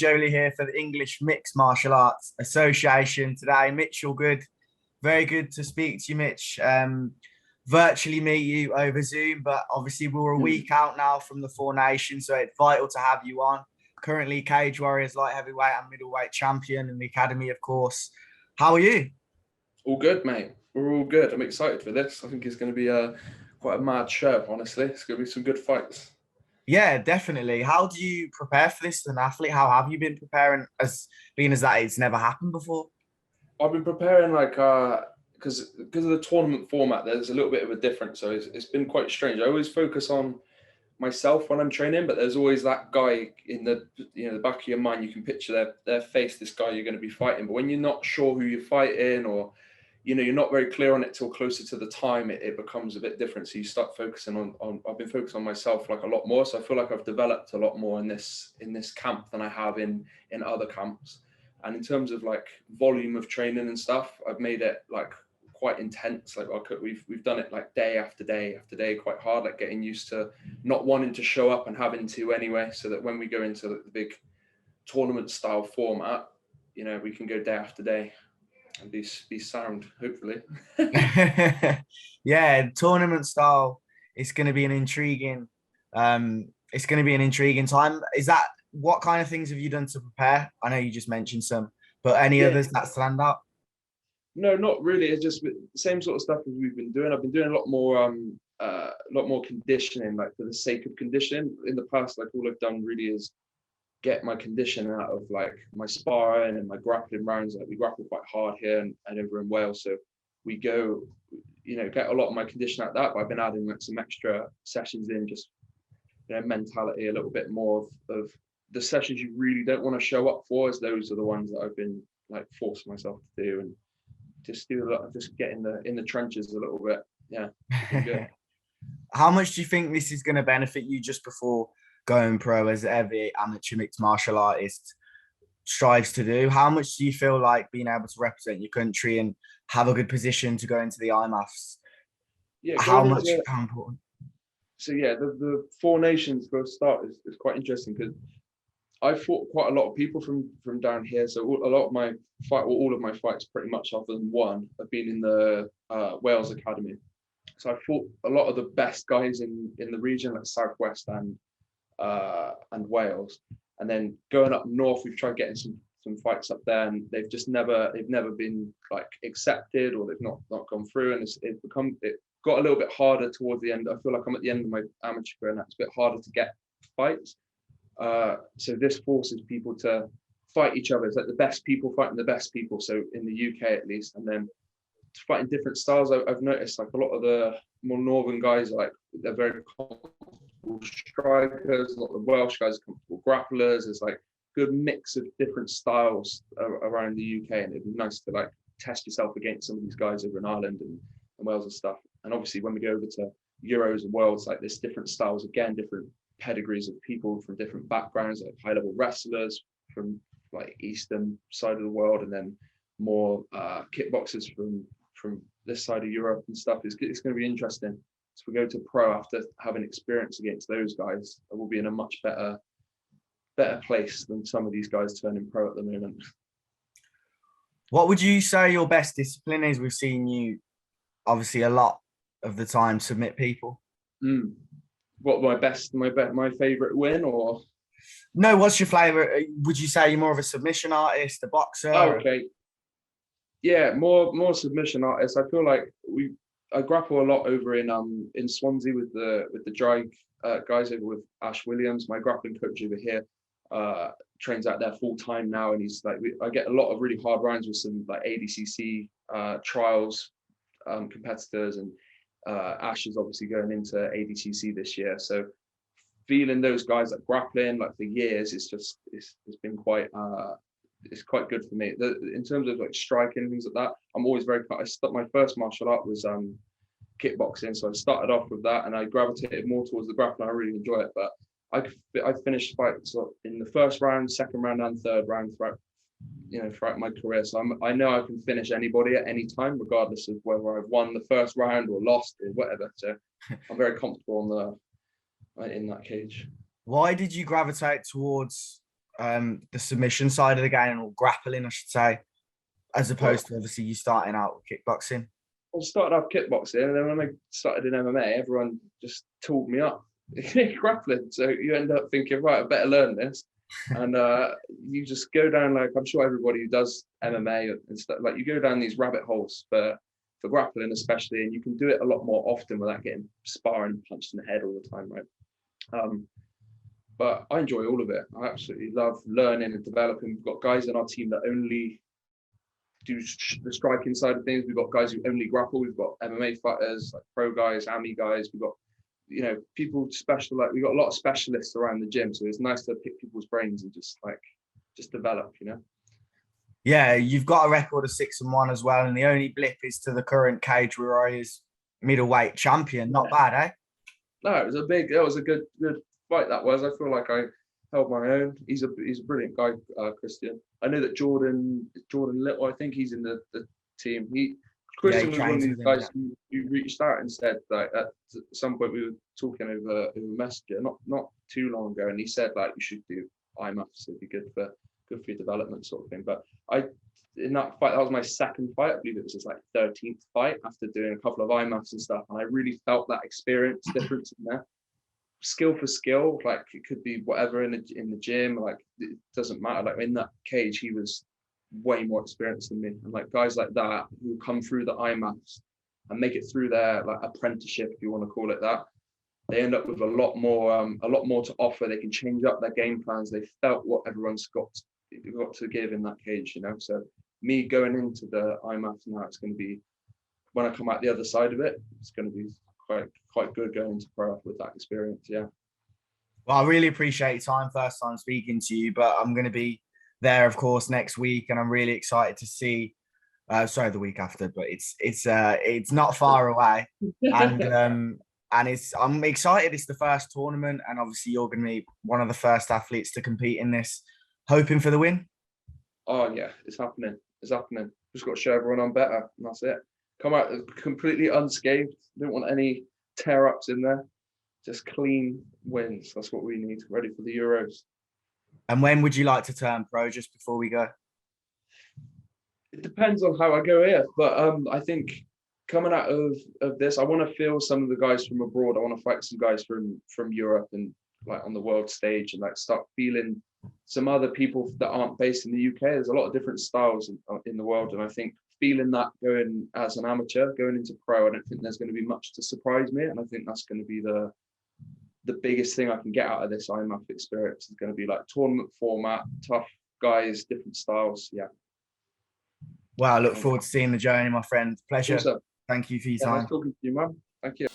Joe Leigh here for the English Mixed Martial Arts Association today. Mitchell Goode, very good to speak to you, Mitch. Virtually meet you over Zoom, but obviously we're a week out now from the Four Nations, so it's vital to have you on. Currently Cage Warriors light heavyweight and middleweight champion in the academy, of course. How are you? All good, mate. We're all good. I'm excited for this. I think it's going to be quite a mad show, honestly. It's going to be some good fights. Yeah, definitely. How do you prepare for this as an athlete? How have you been preparing, as being as that it's never happened before? I've been preparing because of the tournament format. There's a little bit of a difference, so it's been quite strange. I always focus on myself when I'm training, but there's always that guy in the the back of your mind. You can picture their face, this guy you're going to be fighting. But when you're not sure who you're fighting, or you're not very clear on it till closer to the time, it becomes a bit different. So you start focusing on I've been focusing on myself like a lot more. So I feel like I've developed a lot more in this camp than I have in other camps. And in terms of like volume of training and stuff, I've made it like quite intense. Like we've done it like day after day after day, quite hard, like getting used to not wanting to show up and having to anyway, so that when we go into the big tournament style format, we can go day after day and be sound, hopefully. Yeah, tournament style. It's going to be an intriguing. It's going to be an intriguing time. Is that what kind of things have you done to prepare? I know you just mentioned some, but any others that stand out? No, not really. It's just the same sort of stuff as we've been doing. I've been doing a lot more conditioning, like for the sake of conditioning. In the past, like all I've done really is get my condition out of like my sparring and my grappling rounds. Like we grapple quite hard here and over in Wales, so we go, get a lot of my condition out of that. But I've been adding like some extra sessions in, just mentality, a little bit more of the sessions you really don't want to show up for, as those are the ones that I've been like forcing myself to do, and just do a lot, just get in the trenches a little bit. Yeah. Good. How much do you think this is going to benefit you just before going pro, as every amateur mixed martial artist strives to do? How much do you feel like being able to represent your country and have a good position to go into the Immafs? Yeah. How important? So yeah, the Four Nations for a start is quite interesting, because I fought quite a lot of people from down here. So all of my fights, pretty much other than one, have been in the Wales Academy. So I fought a lot of the best guys in the region, like Southwest and Wales. And then going up north, we've tried getting some fights up there, and they've never been like accepted, or they've not gone through. And it got a little bit harder towards the end. I feel like I'm at the end of my amateur career, and it's a bit harder to get fights. So this forces people to fight each other. It's like the best people fighting the best people. So in the UK at least, and then fighting different styles. I've noticed like a lot of the more northern guys, like they're very comfortable strikers. A lot of the Welsh guys are comfortable grapplers. There's like good mix of different styles around the UK, and it'd be nice to like test yourself against some of these guys over in Ireland and Wales and stuff. And obviously when we go over to Euros and Worlds, like there's different styles, again, different pedigrees of people from different backgrounds, like high level wrestlers from like eastern side of the world, and then more kickboxers from this side of Europe and stuff. It's going to be interesting. So we go to pro after having experience against those guys, we'll be in a much better place than some of these guys turning pro at the moment. What would you say your best discipline is? We've seen you obviously a lot of the time submit people. What my favorite win, or no? What's your favorite? Would you say you're more of a submission artist, a boxer? Oh, okay. Yeah, more submission artist. I feel like I grapple a lot over in Swansea with the dry guys over with Ash Williams. My grappling coach over here trains out there full time now, and he's like, I get a lot of really hard rounds with some like ADCC trials competitors, and Ash is obviously going into ADCC this year. So feeling those guys like grappling like for years, it's been quite it's quite good for me. In terms of like striking and things like that, I'm always my first martial art was kickboxing, so I started off with that, and I gravitated more towards the grappling. I really enjoy it, but I finished fights in the first round, second round, and third round throughout my career. So I know I can finish anybody at any time, regardless of whether I've won the first round or lost or whatever. So I'm very comfortable in that cage. Why did you gravitate towards the submission side of the game, or grappling, I should say, as opposed to obviously you starting out with kickboxing? I started off kickboxing, and then when I started in MMA, everyone just tooled me up grappling. So you end up thinking, right, I better learn this. And you just go down, like, I'm sure everybody who does MMA and stuff, like, you go down these rabbit holes for grappling especially, and you can do it a lot more often without getting sparring punched in the head all the time, right? But I enjoy all of it. I absolutely love learning and developing. We've got guys in our team that only do the striking side of things. We've got guys who only grapple. We've got MMA fighters, like pro guys, AMI guys. We've got, you know, people special, like, we've got a lot of specialists around the gym. So it's nice to pick people's brains and just develop, you know? Yeah, you've got a record of 6-1 as well. And the only blip is to the current Cage Warriors middleweight champion. Not bad, eh? No, it was a good fight that was. I feel like I held my own. He's a brilliant guy, Christian. I know that Jordan Little, I think he's in the team. Christian was one of these guys who reached out and said, like, at some point we were talking over Messenger not too long ago, and he said, like, you should do Immaf, so it'd be good for your development, sort of thing. But in that fight, that was my second fight. I believe it was his, like, 13th fight after doing a couple of Immafs and stuff, and I really felt that experience difference in there. Skill for skill, like, it could be whatever in the gym, like, it doesn't matter. Like, in that cage, he was way more experienced than me, and, like, guys like that who come through the IMAFs and make it through their, like, apprenticeship, if you want to call it that, they end up with a lot more to offer. They can change up their game plans. They felt what everyone's got to give in that cage, you know. So me going into the IMAFs now, it's going to be, when I come out the other side of it, it's going to be quite good going into pro with that experience. Yeah. Well, I really appreciate your time. First time speaking to you, but I'm going to be there, of course, next week, and I'm really excited to see. Sorry, the week after, but it's not far away, and I'm excited. It's the first tournament, and obviously you're going to be one of the first athletes to compete in this. Hoping for the win. Oh yeah, it's happening. It's happening. Just got to show everyone I'm better, and that's it. Come out completely unscathed. Don't want any tear-ups in there. Just clean wins. That's what we need. Ready for the Euros. And when would you like to turn pro, just before we go? It depends on how I go here. But I think coming out of this, I want to feel some of the guys from abroad. I want to fight some guys from Europe and, like, on the world stage, and, like, start feeling some other people that aren't based in the UK. There's a lot of different styles in the world. And I think feeling that going as an amateur, going into pro, I don't think there's going to be much to surprise me. And I think that's going to be the biggest thing I can get out of this Immaf experience. Is going to be, like, tournament format, tough guys, different styles. Yeah. Well, I look forward to seeing the journey, my friend. Pleasure. Awesome. Thank you for your time. Nice talking to you, man. Thank you.